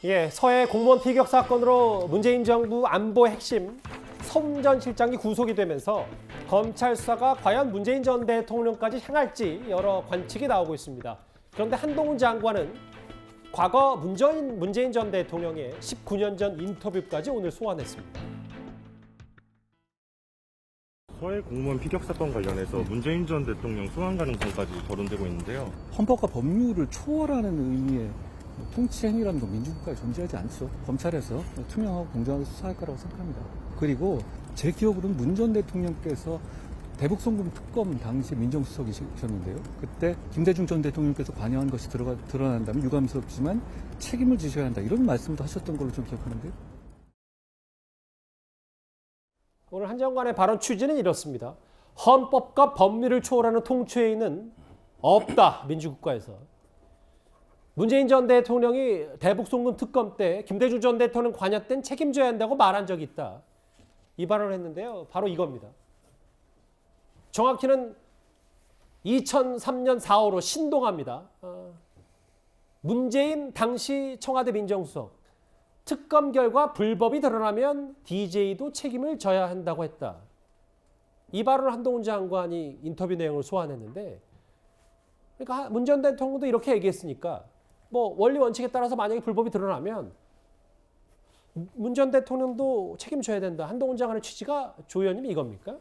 예, 서해 공무원 피격 사건으로 문재인 정부 안보 핵심 선 전 실장이 구속이 되면서 검찰 수사가 과연 문재인 전 대통령까지 향할지 여러 관측이 나오고 있습니다. 그런데 한동훈 장관은 과거 문재인 전 대통령의 19년 전 인터뷰까지 오늘 소환했습니다. 서해 공무원 피격 사건 관련해서 문재인 전 대통령 소환 가능성까지 거론되고 있는데요. 헌법과 법률을 초월하는 의미의 통치 행위라는 건 민주국가에 존재하지 않죠. 검찰에서 투명하고 공정하게 수사할 거라고 생각합니다. 그리고 제 기억으로는 문 전 대통령께서 대북송금 특검 당시 민정수석이셨는데요. 그때 김대중 전 대통령께서 관여한 것이 드러난다면 유감스럽지만 책임을 지셔야 한다. 이런 말씀도 하셨던 걸로 좀 기억하는데요. 오늘 한 장관의 발언 취지는 이렇습니다. 헌법과 법률을 초월하는 통치행위는 없다, 민주국가에서. 문재인 전 대통령이 대북송금 특검 때 김대중 전 대통령 관여 땐 책임져야 한다고 말한 적이 있다. 이 발언을 했는데요. 바로 이겁니다. 정확히는 2003년 4월호 신동아입니다. 문재인 당시 청와대 민정수석 특검 결과 불법이 드러나면 DJ도 책임을 져야 한다고 했다. 이 발언을 한동훈 장관이 인터뷰 내용을 소환했는데, 그러니까 문 전 대통령도 이렇게 얘기했으니까 뭐 원리 원칙에 따라서 만약에 불법이 드러나면 문 전 대통령도 책임져야 된다. 한동훈 장관의 취지가 조 의원님 이겁니까?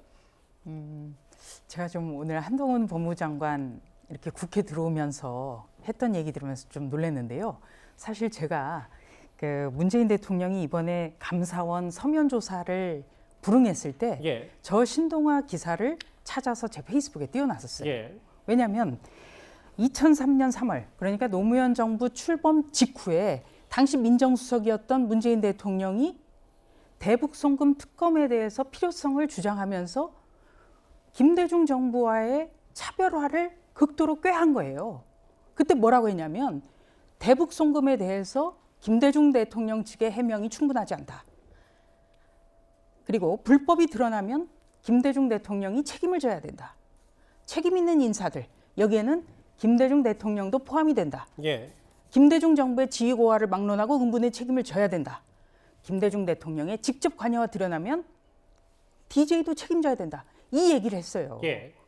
제가 좀 오늘 한동훈 법무장관 이렇게 국회 들어오면서 했던 얘기 들으면서 좀 놀랐는데요. 사실 제가 그 문재인 대통령이 이번에 감사원 서면 조사를 불응했을 때 저 신동아 기사를 찾아서 제 페이스북에 띄워놨었어요. 왜냐하면 2003년 3월, 그러니까 노무현 정부 출범 직후에 당시 민정수석이었던 문재인 대통령이 대북송금 특검에 대해서 필요성을 주장하면서 김대중 정부와의 차별화를 극도로 꾀한 거예요. 그때 뭐라고 했냐면 대북송금에 대해서 김대중 대통령 측의 해명이 충분하지 않다. 그리고 불법이 드러나면 김대중 대통령이 책임을 져야 된다. 책임 있는 인사들, 여기에는 김대중 대통령도 포함이 된다. 김대중 정부의 지휘 고하를 막론하고 응분의 책임을 져야 된다. 김대중 대통령의 직접 관여가 드러나면 DJ도 책임져야 된다. 이 얘기를 했어요.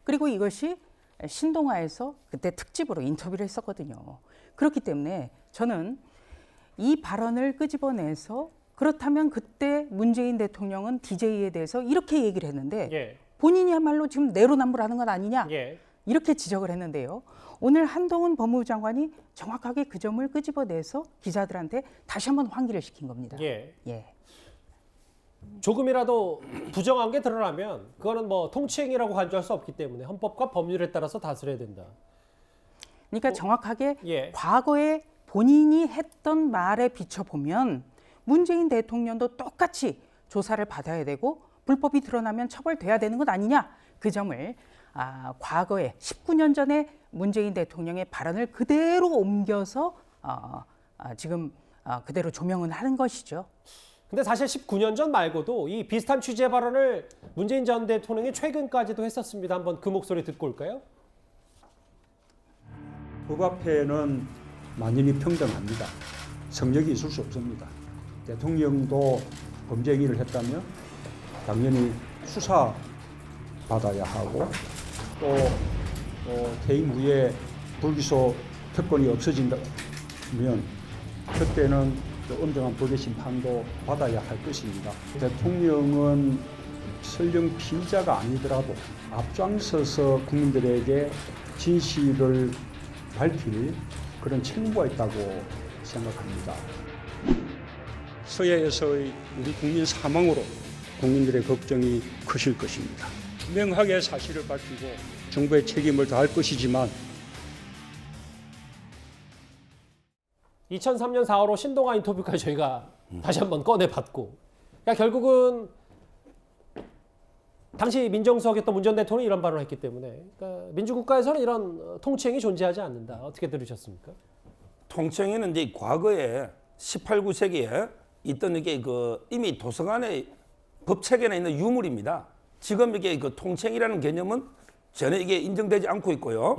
그리고 이것이 신동아에서 그때 특집으로 인터뷰를 했었거든요. 그렇기 때문에 저는 이 발언을 끄집어내서 그렇다면 그때 문재인 대통령은 DJ에 대해서 이렇게 얘기를 했는데 본인이야말로 지금 내로남불하는 것 아니냐 이렇게 지적을 했는데요. 오늘 한동훈 법무부 장관이 정확하게 그 점을 끄집어내서 기자들한테 다시 한번 환기를 시킨 겁니다. 조금이라도 부정한 게 드러나면 그거는 뭐 통치행위라고 간주할 수 없기 때문에 헌법과 법률에 따라서 다스려야 된다. 그러니까 정확하게 과거에 본인이 했던 말에 비춰보면 문재인 대통령도 똑같이 조사를 받아야 되고 불법이 드러나면 처벌돼야 되는 것 아니냐. 그 점을 과거에 19년 전에 문재인 대통령의 발언을 그대로 옮겨서 지금 그대로 조명은 하는 것이죠. 근데 사실 19년 전 말고도 이 비슷한 취지의 발언을 문재인 전 대통령이 최근까지도 했었습니다. 한번 그 목소리 듣고 올까요? 법 앞에는 만인이 평등합니다. 성역이 있을 수 없습니다. 대통령도 범죄 행위를 했다면 당연히 수사받아야 하고 또 퇴임 후에 불기소 특권이 없어진다면 그때는 엄정한 법의 심판도 받아야 할 것입니다. 대통령은 설령 피의자가 아니더라도 앞장서서 국민들에게 진실을 밝힐 그런 책무가 있다고 생각합니다. 서해에서의 우리 국민 사망으로 국민들의 걱정이 크실 것입니다. 명하게 사실을 밝히고 정부의 책임을 다할 것이지만 2003년 4월호 신동아 인터뷰까지 저희가 다시 한번 꺼내봤고, 그러니까 결국은 당시 민정수석이었던 문 전 대통령이 이런 발언을 했기 때문에 그러니까 민주국가에서는 이런 통치행위 존재하지 않는다. 어떻게 들으셨습니까? 통치행위는 이제 과거에 18, 19세기에 있던 이게 이미 도서관의 법체계에 있는 유물입니다. 지금 이게 통치행위라는 개념은 전혀 이게 인정되지 않고 있고요.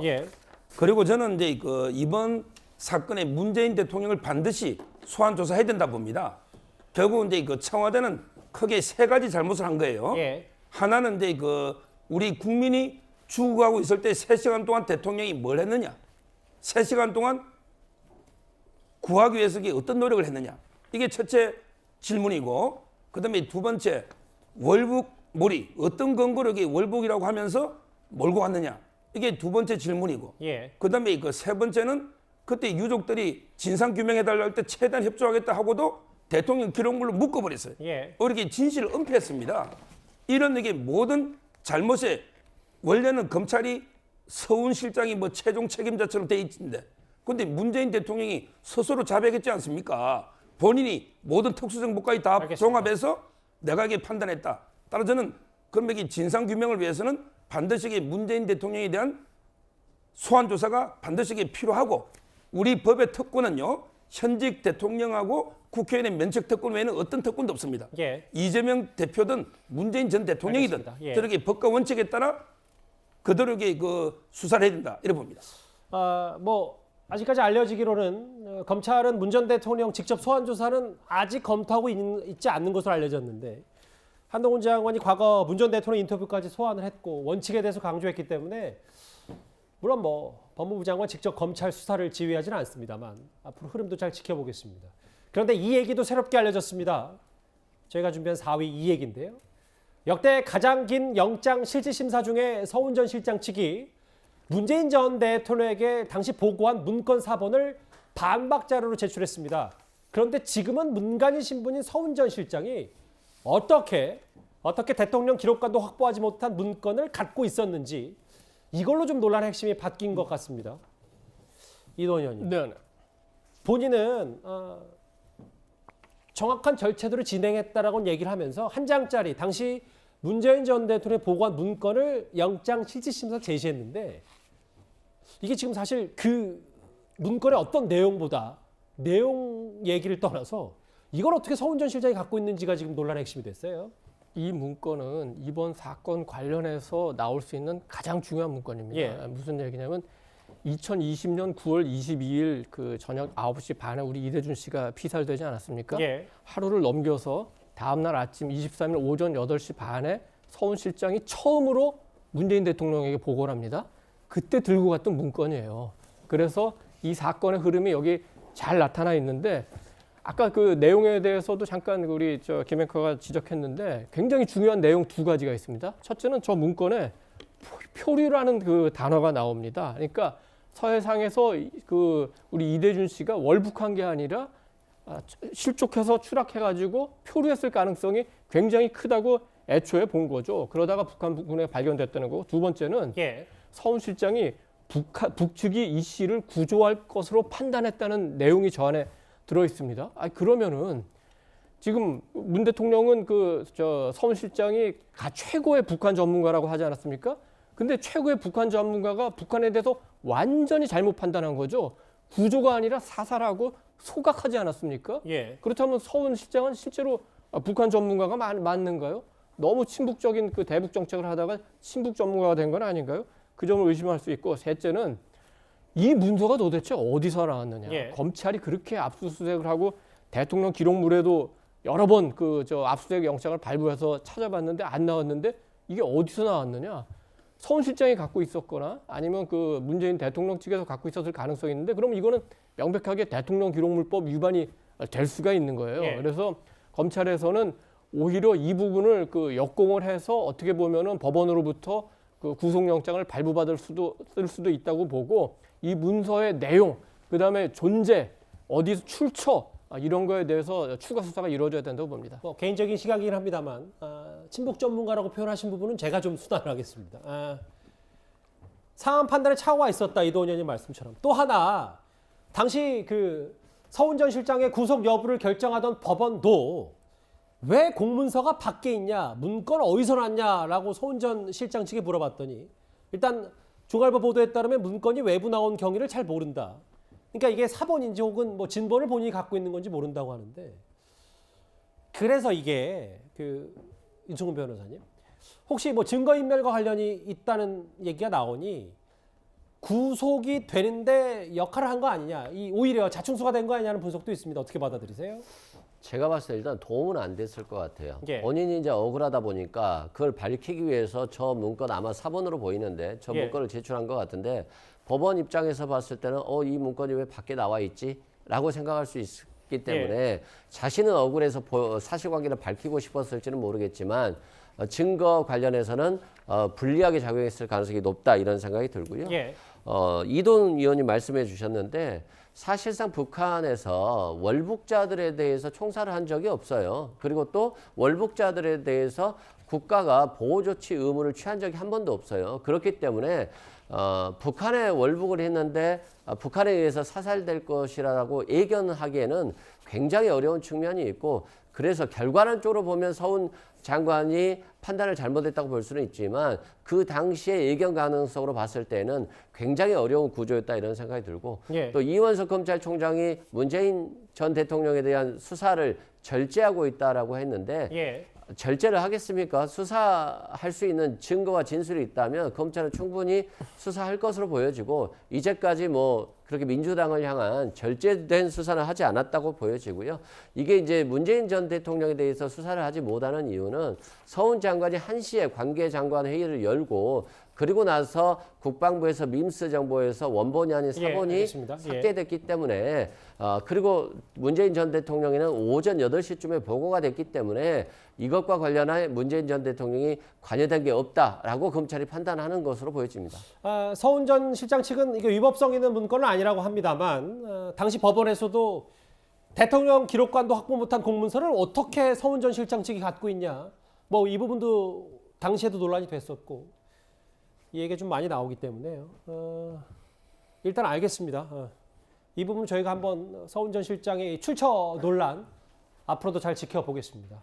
그리고 저는 이제 이번 사건의 문재인 대통령을 반드시 소환 조사해야 된다 봅니다. 결국 이제 그 청와대는 크게 세 가지 잘못을 한 거예요. 예. 하나는 이제 그 우리 국민이 죽어가고 있을 때 3시간 동안 대통령이 뭘 했느냐? 3시간 동안 구하기 위해서 어떤 노력을 했느냐? 이게 첫째 질문이고, 그다음에 두 번째 월북몰이 어떤 근거로 이게 월북이라고 하면서 몰고 왔느냐? 이게 두 번째 질문이고, 예. 그다음에 그 세 번째는 그때 유족들이 진상 규명해달라 할 때 최대한 협조하겠다 하고도 대통령 기록물로 묶어버렸어요. 예. 이렇게 진실을 은폐했습니다. 이런 이게 모든 잘못에 원래는 검찰이 서훈실장이 뭐 최종 책임자처럼 돼 있는데, 근데 문재인 대통령이 스스로 자백했지 않습니까? 본인이 모든 특수정보까지 다 알겠습니다. 종합해서 내가 이게 판단했다. 따라서 저는 그럼 이게 진상 규명을 위해서는 반드시 이게 문재인 대통령에 대한 소환 조사가 반드시 이게 필요하고, 우리 법의 특권은요, 현직 대통령하고 국회의원의 면책 특권 외에는 어떤 특권도 없습니다. 예. 이재명 대표든 문재인 전 대통령이든 알겠습니다. 예. 저렇게 법과 원칙에 따라 그대로 이게 그 수사를 해야 된다, 이래 봅니다. 뭐 아직까지 알려지기로는 검찰은 문 전 대통령 직접 소환 조사는 아직 검토하고 있지 않는 것으로 알려졌는데, 한동훈 장관이 과거 문 전 대통령 인터뷰까지 소환을 했고 원칙에 대해서 강조했기 때문에, 물론 뭐 법무부 장관 직접 검찰 수사를 지휘하지는 않습니다만 앞으로 흐름도 잘 지켜보겠습니다. 그런데 이 얘기도 새롭게 알려졌습니다. 저희가 준비한 4위 이 얘기인데요. 역대 가장 긴 영장 실질심사 중에 서훈 전 실장 측이 문재인 전 대통령에게 당시 보고한 문건 4번을 반박 자료로 제출했습니다. 그런데 지금은 문간인 신분인 서훈 전 실장이 어떻게 대통령 기록관도 확보하지 못한 문건을 갖고 있었는지, 이걸로 좀 논란의 핵심이 바뀐 것 같습니다. 이동현 의원님. 네. 본인은 정확한 절차대로 진행했다라고 얘기를 하면서 한 장짜리 당시 문재인 전 대통령이 보고한 문건을 영장 실질심사 제시했는데, 이게 지금 사실 그 문건의 어떤 내용보다 내용 얘기를 떠나서 이걸 어떻게 서훈 전 실장이 갖고 있는지가 지금 논란의 핵심이 됐어요. 이 문건은 이번 사건 관련해서 나올 수 있는 가장 중요한 문건입니다. 예. 무슨 얘기냐면 2020년 9월 22일 그 저녁 9시 반에 우리 이대준 씨가 피살되지 않았습니까? 예. 하루를 넘겨서 다음날 아침 23일 오전 8시 반에 서훈 실장이 처음으로 문재인 대통령에게 보고를 합니다. 그때 들고 갔던 문건이에요. 그래서 이 사건의 흐름이 여기 잘 나타나 있는데, 아까 그 내용에 대해서도 잠깐 우리 김 앵커가 지적했는데 굉장히 중요한 내용 두 가지가 있습니다. 첫째는 저 문건에 표류라는 그 단어가 나옵니다. 그러니까 서해상에서 그 우리 이대준 씨가 월북한 게 아니라 실족해서 추락해가지고 표류했을 가능성이 굉장히 크다고 애초에 본 거죠. 그러다가 북한군에 발견됐다는 거고, 두 번째는 예. 서훈 실장이 북측이 이 씨를 구조할 것으로 판단했다는 내용이 저 안에 들어 있습니다. 그러면은 지금 문 대통령은 서훈 실장이 최고의 북한 전문가라고 하지 않았습니까? 근데 최고의 북한 전문가가 북한에 대해서 완전히 잘못 판단한 거죠. 구조가 아니라 사살하고 소각하지 않았습니까? 예. 그렇다면 서훈 실장은 실제로 북한 전문가가 맞는가요? 너무 친북적인 그 대북 정책을 하다가 친북 전문가가 된 건 아닌가요? 그 점을 의심할 수 있고, 셋째는 이 문서가 도대체 어디서 나왔느냐. 예. 검찰이 그렇게 압수수색을 하고 대통령 기록물에도 여러 번 압수수색 영장을 발부해서 찾아봤는데 안 나왔는데 이게 어디서 나왔느냐. 서훈 실장이 갖고 있었거나 아니면 그 문재인 대통령 측에서 갖고 있었을 가능성이 있는데, 그럼 이거는 명백하게 대통령 기록물법 위반이 될 수가 있는 거예요. 예. 그래서 검찰에서는 오히려 이 부분을 그 역공을 해서 어떻게 보면은 법원으로부터 그 구속영장을 발부받을 쓸 수도 있다고 보고, 이 문서의 내용, 그다음에 존재, 어디서 출처, 이런 거에 대해서 추가 수사가 이루어져야 된다고 봅니다. 뭐 개인적인 시각이긴 합니다만 친북 전문가라고 표현하신 부분은 제가 좀 수단을 하겠습니다. 상황 판단에 착오가 있었다, 이동현 의원님 말씀처럼. 또 하나, 당시 그 서훈 전 실장의 구속 여부를 결정하던 법원도 왜 공문서가 밖에 있냐, 문건 어디서 났냐라고 서훈 전 실장 측에 물어봤더니, 일단 중앙일보 보도에 따르면 문건이 외부 나온 경위를 잘 모른다. 그러니까 이게 사본인지 혹은 뭐 진본을 본인이 갖고 있는 건지 모른다고 하는데, 그래서 이게 윤성훈 변호사님, 혹시 뭐 증거인멸과 관련이 있다는 얘기가 나오니 구속이 되는데 역할을 한 거 아니냐, 이 오히려 자충수가 된 거 아니냐는 분석도 있습니다. 어떻게 받아들이세요? 제가 봤을 때 일단 도움은 안 됐을 것 같아요. 예. 본인이 이제 억울하다 보니까 그걸 밝히기 위해서 저 문건 아마 사본으로 보이는데 저 예. 문건을 제출한 것 같은데 법원 입장에서 봤을 때는 이 문건이 왜 밖에 나와 있지? 라고 생각할 수 있기 때문에 자신은 억울해서 사실관계를 밝히고 싶었을지는 모르겠지만 증거 관련해서는 불리하게 작용했을 가능성이 높다 이런 생각이 들고요. 예. 이동 의원님 말씀해 주셨는데 사실상 북한에서 월북자들에 대해서 총살을 한 적이 없어요. 그리고 또 월북자들에 대해서 국가가 보호조치 의무를 취한 적이 한 번도 없어요. 그렇기 때문에 북한에 월북을 했는데 북한에 의해서 사살될 것이라고 예견하기에는 굉장히 어려운 측면이 있고 그래서 결과론적으로 보면 서훈 장관이 판단을 잘못했다고 볼 수는 있지만 그 당시에 예견 가능성으로 봤을 때는 굉장히 어려운 구조였다 이런 생각이 들고 예. 또 이원석 검찰총장이 문재인 전 대통령에 대한 수사를 절제하고 있다라고 했는데 예. 절제를 하겠습니까? 수사할 수 있는 증거와 진술이 있다면 검찰은 충분히 수사할 것으로 보여지고 이제까지 뭐 그렇게 민주당을 향한 절제된 수사는 하지 않았다고 보여지고요. 이게 이제 문재인 전 대통령에 대해서 수사를 하지 못하는 이유는 서훈 장관이 1시에 관계장관 회의를 열고 그리고 나서 국방부에서 밈스 정보에서 원본이 아닌 사본이 알겠습니다. 삭제됐기 때문에 그리고 문재인 전 대통령에는 오전 8시쯤에 보고가 됐기 때문에 이것과 관련해 문재인 전 대통령이 관여된 게 없다라고 검찰이 판단하는 것으로 보여집니다. 서훈 전 실장 측은 이게 위법성 있는 문건은 아니라고 합니다만 당시 법원에서도 대통령 기록관도 확보 못한 공문서를 어떻게 서훈 전 실장 측이 갖고 있냐, 뭐 이 부분도 당시에도 논란이 됐었고 이 얘기가 좀 많이 나오기 때문에요. 일단 알겠습니다. 이 부분 저희가 한번 서훈 전 실장의 출처 논란 앞으로도 잘 지켜보겠습니다.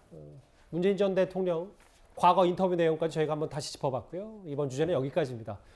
문재인 전 대통령 과거 인터뷰 내용까지 저희가 한번 다시 짚어봤고요. 이번 주제는 여기까지입니다.